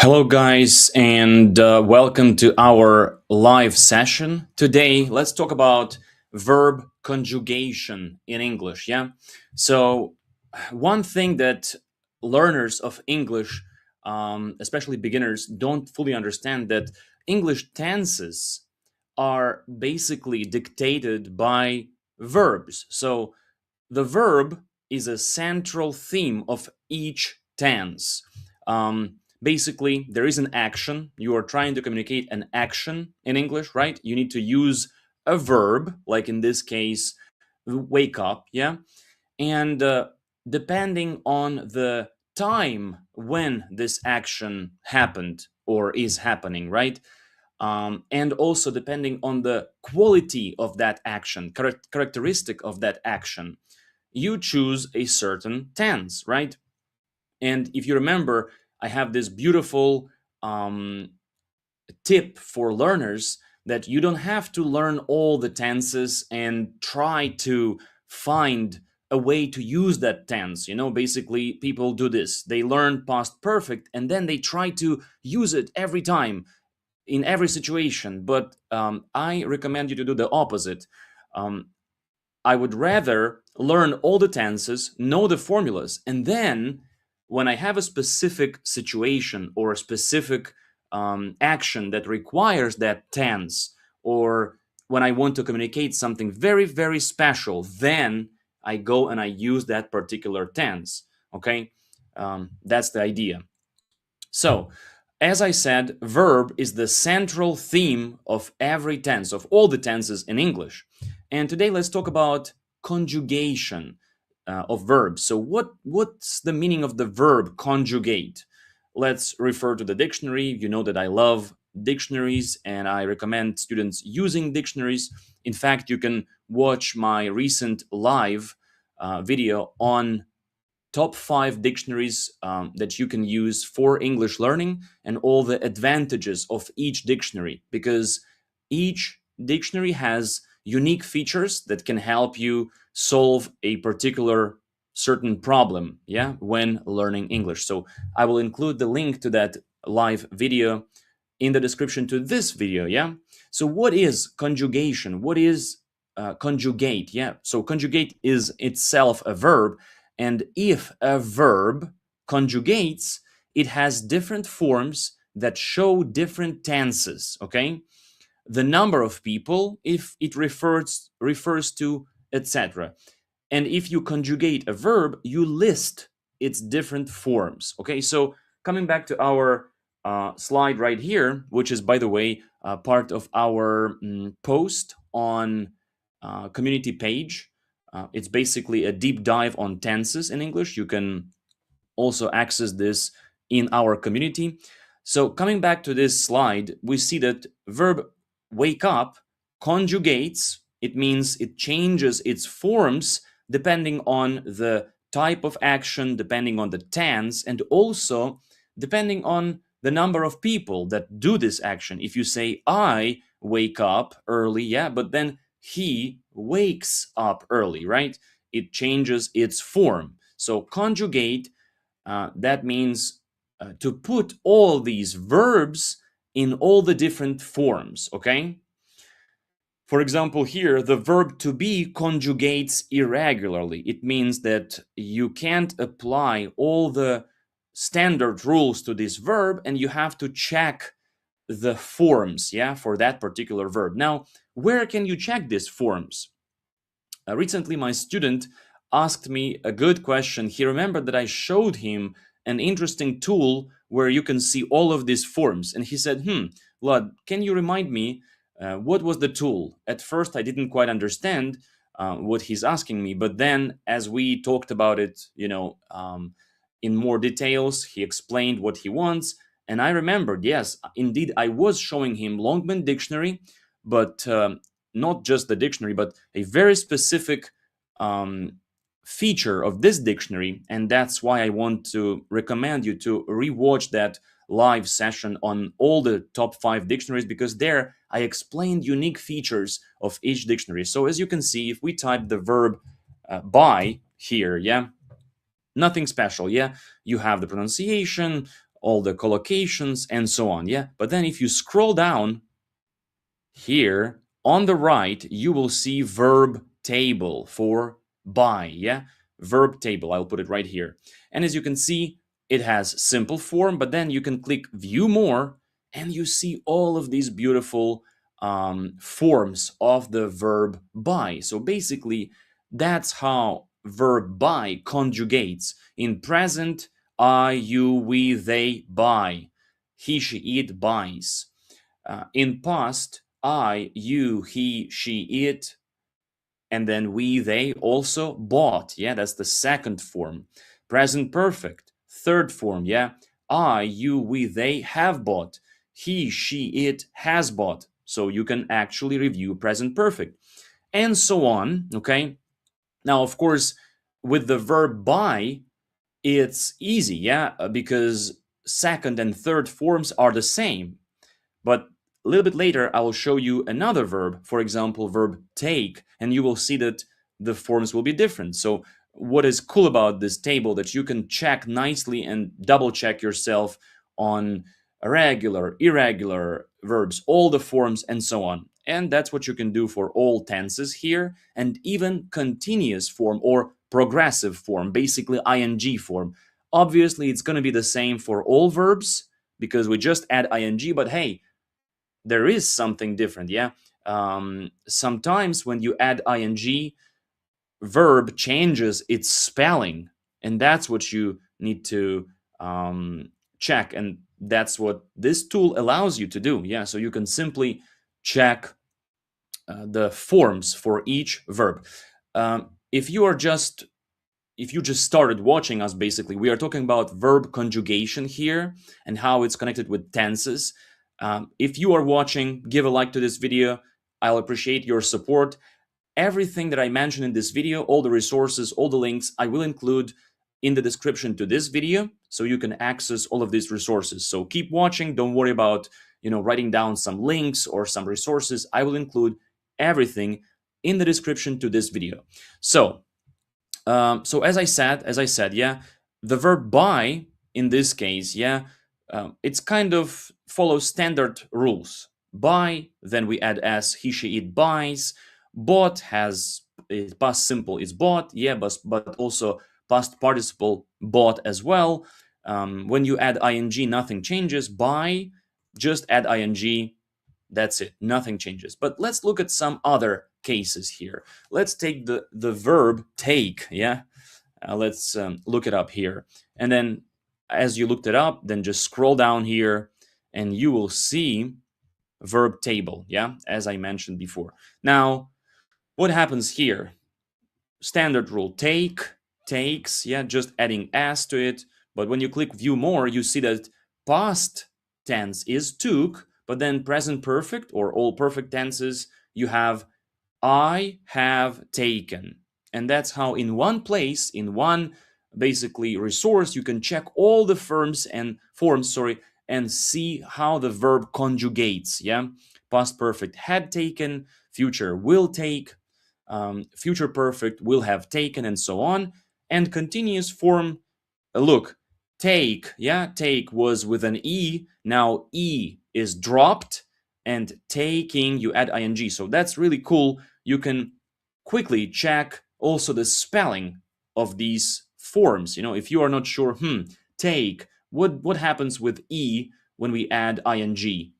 Hello, guys, and welcome to our live session. Today, let's talk about verb conjugation in English. Yeah. So, one thing that learners of English, especially beginners, don't fully understand that English tenses are basically dictated by verbs. So, the verb is a central theme of each tense. Basically, there is an action. You are trying to communicate an action in English, right? You need to use a verb, like in this case, wake up, yeah? And depending on the time when this action happened or is happening, right? And also depending on the quality of that action, characteristic of that action, you choose a certain tense, right? And if you remember, I have this beautiful tip for learners that you don't have to learn all the tenses and try to find a way to use that tense. Basically, people do this. They learn past perfect and then they try to use it every time in every situation. But I recommend you to do the opposite. Um, I would rather learn all the tenses, know the formulas, and then when I have a specific situation or a specific action that requires that tense, or when I want to communicate something very, very special, then I go and I use that particular tense. Okay, that's the idea. So, as I said, verb is the central theme of every tense, of all the tenses in English. And today let's talk about conjugation of verbs. So, what's the meaning of the verb conjugate? Let's refer to the dictionary. You know that I love dictionaries and I recommend students using dictionaries. In fact, you can watch my recent live video on top 5 dictionaries that you can use for English learning and all the advantages of each dictionary, because each dictionary has unique features that can help you solve a particular certain problem, yeah, when learning English. So I will include the link to that live video in the description to this video, yeah. So what is conjugation? What is conjugate? Yeah, so conjugate is itself a verb, and if a verb conjugates, it has different forms that show different tenses, okay? The number of people, if it refers to, etc. And if you conjugate a verb, you list its different forms, okay? So coming back to our slide right here, which is, by the way, part of our post on community page. It's basically a deep dive on tenses in English. You can also access this in our community. So coming back to this slide, we see that verb wake up conjugates. It means it changes its forms depending on the type of action, depending on the tense, and also depending on the number of people that do this action. If you say I wake up early, yeah, but then he wakes up early, right? It changes its form. So conjugate, that means to put all these verbs in all the different forms, okay? For example, here, the verb to be conjugates irregularly. It means that you can't apply all the standard rules to this verb and you have to check the forms, yeah, for that particular verb. Now, where can you check these forms? Recently, my student asked me a good question. He remembered that I showed him an interesting tool where you can see all of these forms. And he said, Vlad, can you remind me what was the tool? At first, I didn't quite understand what he's asking me. But then as we talked about it, in more details, he explained what he wants. And I remembered, yes, indeed, I was showing him Longman Dictionary, but not just the dictionary, but a very specific feature of this dictionary. And that's why I want to recommend you to rewatch that live session on all the top 5 dictionaries, because there I explained unique features of each dictionary. So as you can see, if we type the verb by here, yeah, nothing special, yeah, you have the pronunciation, all the collocations, and so on. Yeah. But then if you scroll down here on the right, you will see verb table for by. Yeah. Verb table. I'll put it right here. And as you can see, it has simple form, but then you can click view more and you see all of these beautiful forms of the verb by. So basically, that's how verb by conjugates in present: I, you, we, they, buy; he, she, it, buys. In past: I, you, he, she, it, and then we, they also bought. Yeah, that's the second form. Present perfect, third form. Yeah, I, you, we, they have bought; he, she, it has bought. So you can actually review present perfect, and so on. Okay. Now, of course, with the verb by, it's easy. Yeah, because second and third forms are the same. But a little bit later, I will show you another verb, for example, verb take, and you will see that the forms will be different. So what is cool about this table, that you can check nicely and double check yourself on regular, irregular verbs, all the forms, and so on. And that's what you can do for all tenses here, and even continuous form or progressive form, basically ing form. Obviously, it's going to be the same for all verbs because we just add ing, but hey, there is something different. Yeah. Sometimes when you add ing, verb changes its spelling, and that's what you need to check, and that's what this tool allows you to do. Yeah, so you can simply check the forms for each verb. If you are just if you just started watching us, basically, we are talking about verb conjugation here and how it's connected with tenses. If you are watching, give a like to this video. I'll appreciate your support. Everything that I mentioned in this video, all the resources, all the links, I will include in the description to this video, so you can access all of these resources. So keep watching. Don't worry about writing down some links or some resources. I will include everything in the description to this video. So as I said, yeah, the verb by in this case, yeah, it's kind of follows standard rules. By, then we add s, he, she, it buys. Bought has past simple is bought, yeah, but also past participle bought as well. When you add ing, nothing changes. By, just add ing. That's it. Nothing changes. But let's look at some other cases here. Let's take the verb take. Yeah. Let's look it up here. And then as you looked it up, then just scroll down here and you will see verb table. Yeah. As I mentioned before. Now, what happens here? Standard rule: take, takes. Yeah. Just adding s to it. But when you click view more, you see that past tense is took, but then present perfect or all perfect tenses, you have I have taken. And that's how in one place, in one basically resource, you can check all the forms and see how the verb conjugates. Yeah. Past perfect had taken, future will take, future perfect will have taken, and so on. And continuous form, look, take, yeah, take was with an E. Now E is dropped, and taking, you add ing. So that's really cool. You can quickly check also the spelling of these forms. If you are not sure, take, what happens with E when we add ing?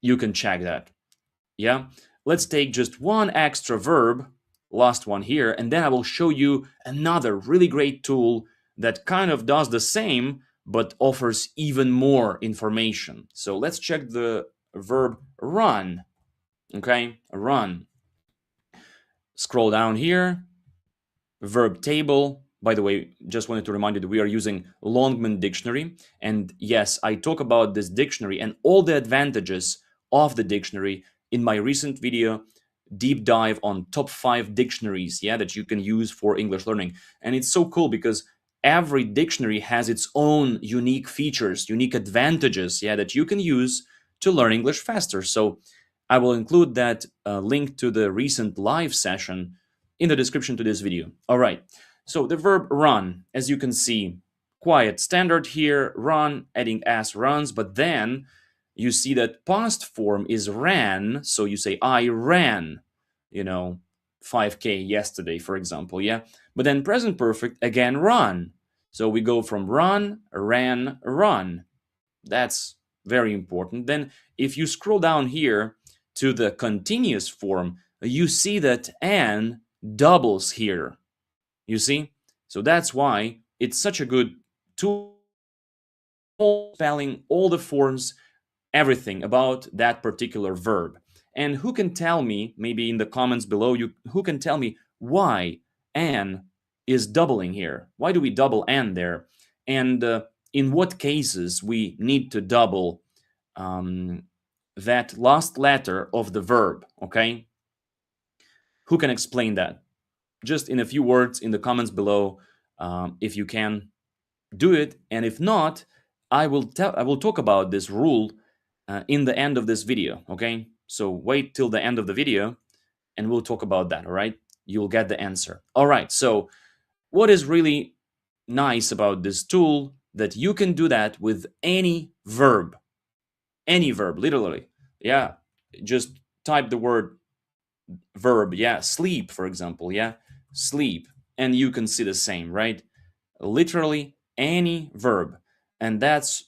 You can check that. Yeah. Let's take just one extra verb, last one here, and then I will show you another really great tool that kind of does the same but offers even more information. So let's check the verb run. Okay, run. Scroll down here, verb table. By the way, just wanted to remind you that we are using Longman Dictionary. And yes, I talk about this dictionary and all the advantages of the dictionary in my recent video, deep dive on top 5 dictionaries, yeah, that you can use for English learning. And it's so cool because every dictionary has its own unique features, unique advantages, yeah, that you can use to learn English faster. So I will include that link to the recent live session in the description to this video. All right. So the verb run, as you can see, Quite standard here, run, adding s runs, but then you see that past form is ran, so you say I ran, you know, 5K yesterday, for example, yeah? But then present perfect, again, run. So we go from run, ran, run. That's very important. Then if you scroll down here to the continuous form, you see that n doubles here. You see? So that's why it's such a good tool, spelling all the forms, everything about that particular verb. And who can tell me, maybe in the comments below, who can tell me why n is doubling here? Why do we double n there? And in what cases we need to double um, that last letter of the verb, okay? Who can explain that? Just in a few words in the comments below, if you can do it. And if not, I will talk about this rule in the end of this video, okay? So wait till the end of the video and we'll talk about that, all right? You'll get the answer. All right, so what is really nice about this tool that you can do that with any verb, literally. Yeah, just type the word verb, yeah, sleep, for example, yeah, sleep, and you can see the same, right? Literally any verb. And that's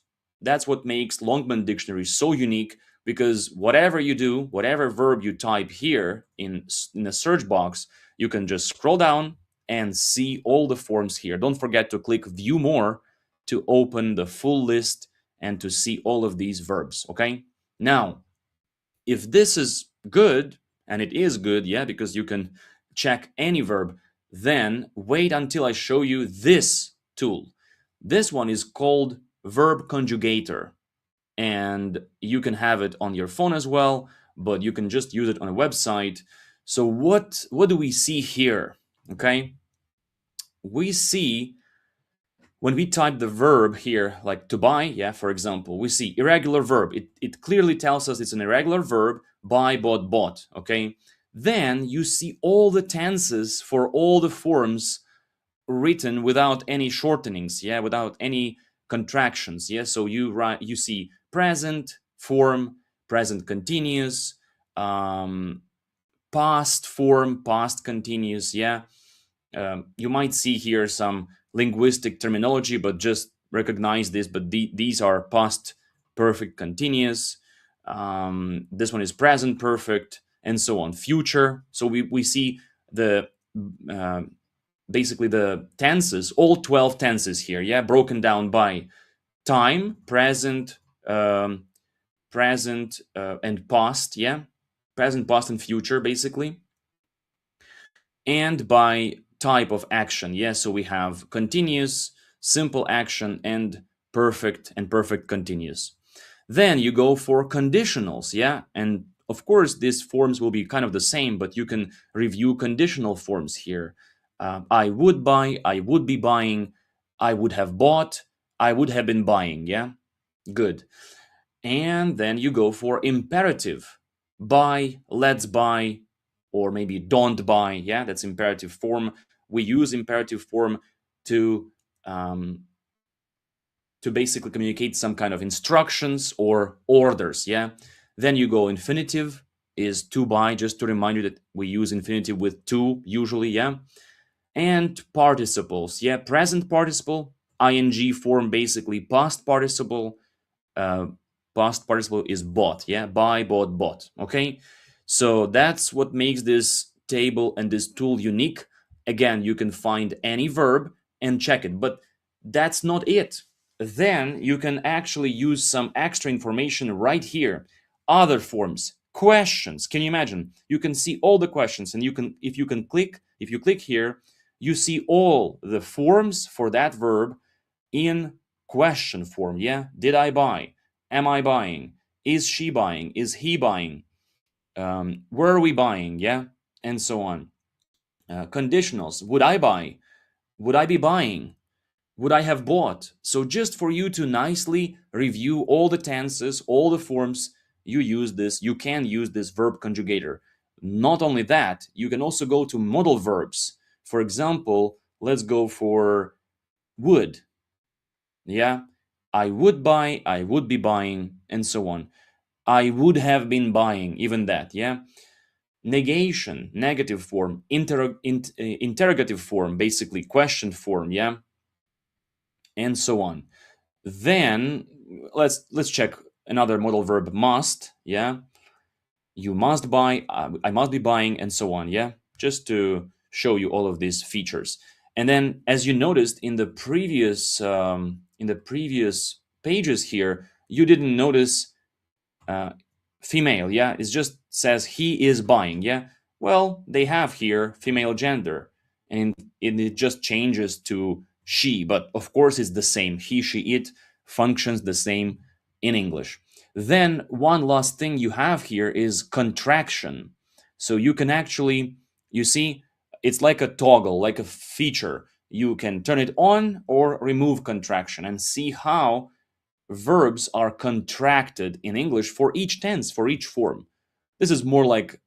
what makes Longman Dictionary so unique, because whatever you do, whatever verb you type here in a search box, you can just scroll down and see all the forms here. Don't forget to click view more to open the full list and to see all of these verbs, okay? Now, if this is good, and it is good, yeah, because you can check any verb, then wait until I show you this tool. This one is called Verb Conjugator, and you can have it on your phone as well, but you can just use it on a website. So what do we see here? Okay, we see when we type the verb here, like to buy, yeah, for example, we see irregular verb. It clearly tells us it's an irregular verb, buy, bought, okay? Then you see all the tenses for all the forms written without any shortenings, yeah, without any contractions, yeah? So you see present form, present continuous, past form, past continuous, yeah? You might see here some linguistic terminology, but just recognize this. But these are past perfect continuous. This one is present perfect, and so on. Future. So we see the uh, basically the tenses, all 12 tenses here. Yeah, broken down by time, present, and past. Yeah, present, past, and future, basically, and by type of action. Yeah, so we have continuous, simple action, and perfect continuous. Then you go for conditionals, yeah, and of course these forms will be kind of the same, but you can review conditional forms here. I would buy, I would be buying, I would have bought, I would have been buying. Yeah, good. And then you go for imperative: buy, let's buy, or maybe don't buy. Yeah, that's imperative form. We use imperative form to um, to basically communicate some kind of instructions or orders. Yeah. Then you go infinitive is to buy, just to remind you that we use infinitive with to usually. Yeah. And participles. Yeah, present participle, ing form, basically past participle. uh, Past participle is bought. Yeah, buy, bought. Okay, so that's what makes this table and this tool unique. Again, you can find any verb and check it, but that's not it. Then you can actually use some extra information right here. Other forms, questions. Can you imagine? You can see all the questions, and if you click here, you see all the forms for that verb in question form. Yeah, did I buy? Am I buying? Is she buying? Is he buying? Where are we buying? Yeah, and so on. Conditionals: would I buy? Would I be buying? Would I have bought? So just for you to nicely review all the tenses, all the forms, you can use this verb conjugator. Not only that, you can also go to modal verbs. For example, let's go for would. Yeah, I would buy, I would be buying, and so on. I would have been buying, even that. Yeah, negation, negative form, interrogative form, basically question form. Yeah, and so on. Then let's check another modal verb, must. Yeah, you must buy, I must be buying, and so on. Yeah, just to show you all of these features. And then, as you noticed in the previous pages here, you didn't notice uh, female. Yeah, it just says he is buying. Yeah, well, they have here female gender, and it just changes to she, but of course it's the same. He, she, it functions the same in English. Then one last thing you have here is contraction. So you can actually, you see, it's like a toggle, like a feature. You can turn it on or remove contraction and see how verbs are contracted in English for each tense, for each form. This is more like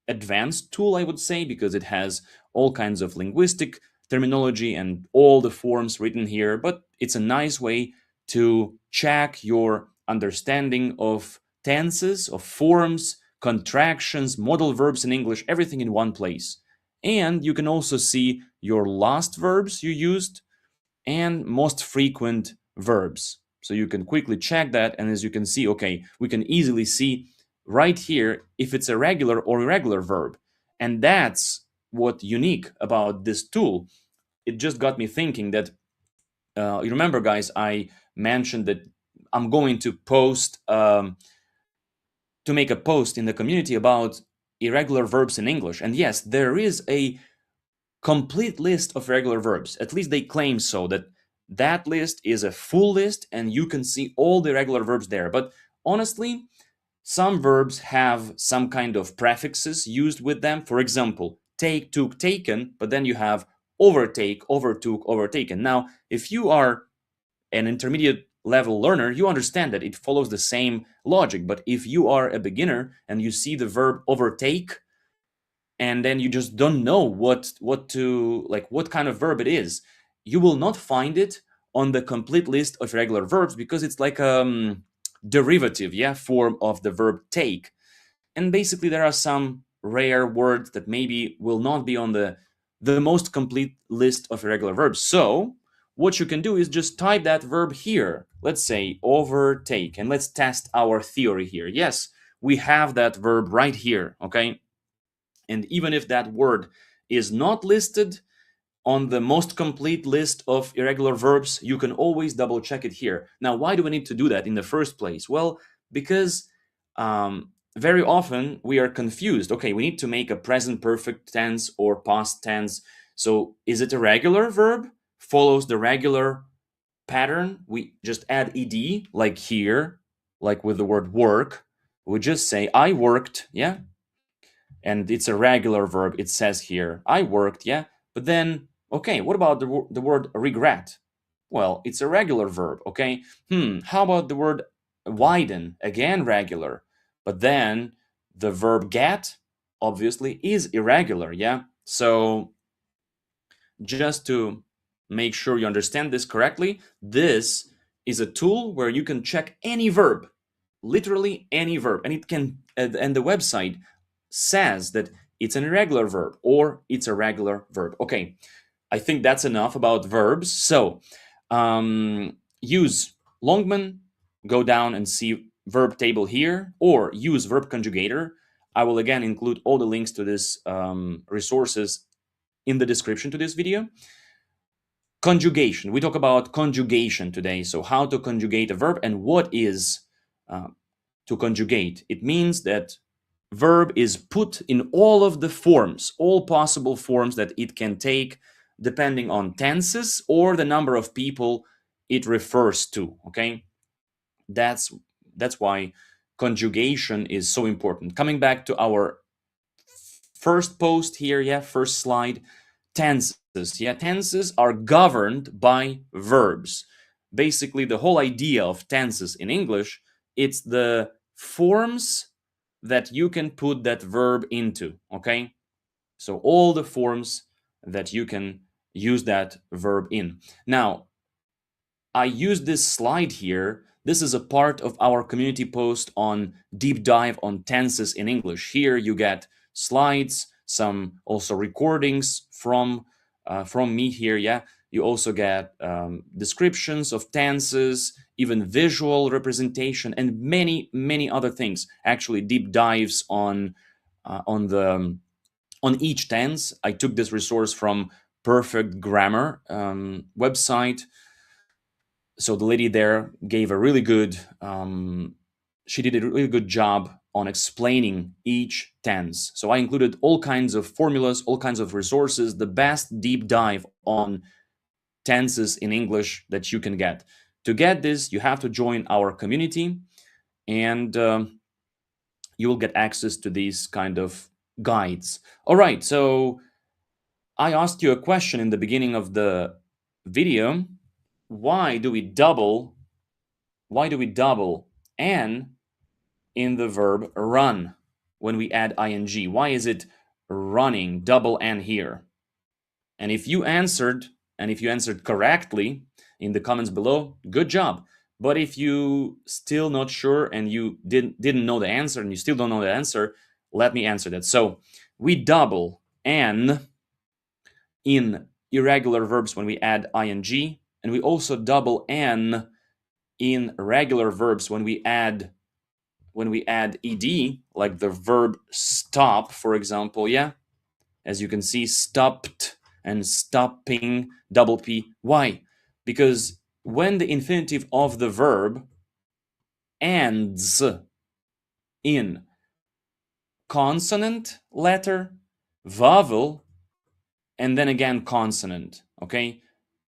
advanced tool, I would say, because it has all kinds of linguistic terminology and all the forms written here, but it's a nice way to check your understanding of tenses, of forms, contractions, modal verbs in English, everything in one place. And you can also see your last verbs you used and most frequent verbs. So you can quickly check that. And as you can see, okay, we can easily see right here if it's a regular or irregular verb. And that's what unique about this tool. It just got me thinking that, you remember, guys, I mentioned that I'm going to post, to make a post in the community about irregular verbs in English. And yes, there is a complete list of regular verbs. At least they claim so, that that list is a full list and you can see all the regular verbs there. But honestly, some verbs have some kind of prefixes used with them. For example, take, took, taken, but then you have overtake, overtook, overtaken. Now, if you are an intermediate level learner, you understand that it follows the same logic. But if you are a beginner and you see the verb overtake, and then you just don't know what to, like, what kind of verb it is, you will not find it on the complete list of regular verbs, because it's like derivative, yeah, form of the verb take. And basically there are some rare words that maybe will not be on the most complete list of irregular verbs. So what you can do is just type that verb here, let's say overtake, and let's test our theory here. Yes, we have that verb right here. Okay, and even if that word is not listed on the most complete list of irregular verbs, you can always double check it here. Now, why do we need to do that in the first place? Well, because very often we are confused. Okay, we need to make a present perfect tense or past tense. So is it a regular verb? Follows the regular pattern? We just add ed, like here, like with the word work. We just say I worked, yeah, and it's a regular verb. It says here, I worked, yeah. But then, okay, what about the word regret? Well, it's a regular verb, okay. How about the word widen? Again, regular. But then the verb get, obviously, is irregular, yeah. So just to make sure you understand this correctly, this is a tool where you can check any verb, literally any verb, and it can, and the website says that it's an irregular verb or it's a regular verb. Okay, I think that's enough about verbs. So use Longman, go down and see verb table here, or use verb conjugator. I will again include all the links to this resources in the description to this video. Conjugation. We talk about conjugation today. So how to conjugate a verb and what is uh, to conjugate. It means that verb is put in all of the forms, all possible forms that it can take, depending on tenses or the number of people it refers to. Okay, that's why conjugation is so important. Coming back to our first post here, yeah, first slide, tenses. Yeah, tenses are governed by verbs. Basically, the whole idea of tenses in English, it's the forms that you can put that verb into. Okay, so all the forms that you can use that verb in. Now, I used this slide here. This is a part of our community post on deep dive on tenses in English. Here you get slides, some also recordings from me here. Yeah, you also get descriptions of tenses, even visual representation, and many other things. Actually, deep dives on each tense. I took this resource from Perfect Grammar website. So the lady there gave a really good she did a really good job on explaining each tense. So I included all kinds of formulas, all kinds of resources, the best deep dive on tenses in English that you can get. To get this, you have to join our community, and you will get access to these kind of guides. All right, so I asked you a question in the beginning of the video. Why do we double n in the verb run when we add ing? Why is it running, double n here? And if you answered correctly in the comments below, good job. But if you still not sure and you didn't know the answer and you still don't know the answer, let me answer that. So we double n in irregular verbs when we add ing, and we also double n in regular verbs when we add ed, like the verb stop, for example. Yeah, as you can see, stopped and stopping, double p. Why? Because when the infinitive of the verb ends in consonant letter, vowel, and then again consonant, okay?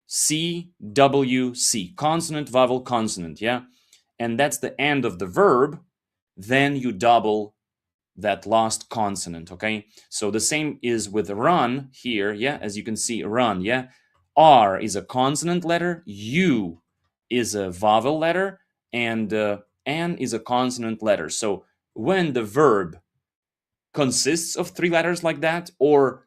C, W, C, consonant, vowel, consonant, yeah? And that's the end of the verb, then you double that last consonant, okay? So the same is with run here, yeah? As you can see, run, yeah? R is a consonant letter, U is a vowel letter, and N is a consonant letter. So when the verb consists of three letters like that, or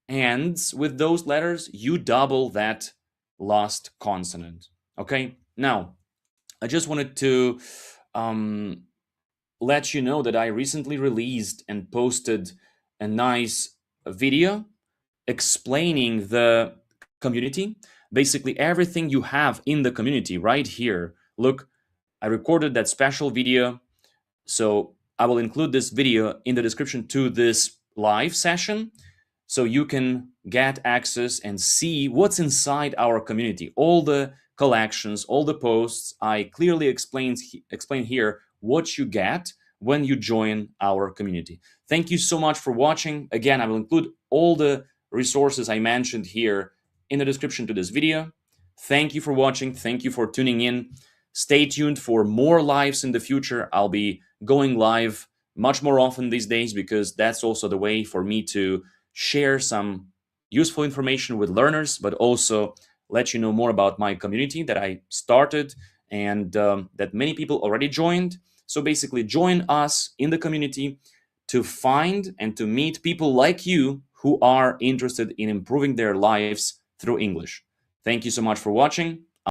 ends with those letters, you double that last consonant, okay? Now, I just wanted to let you know that I recently released and posted a nice video explaining the community. Basically, everything you have in the community right here. Look, I recorded that special video. So I will include this video in the description to this live session, so you can get access and see what's inside our community. All the collections, all the posts. I clearly explain here what you get when you join our community. Thank you so much for watching. Again, I will include all the resources I mentioned here in the description to this video. Thank you for watching. Thank you for tuning in. Stay tuned for more lives in the future. I'll be going live much more often these days, because that's also the way for me to share some useful information with learners, but also let you know more about my community that I started and that many people already joined. So basically, join us in the community to find and to meet people like you who are interested in improving their lives through English. Thank you so much for watching.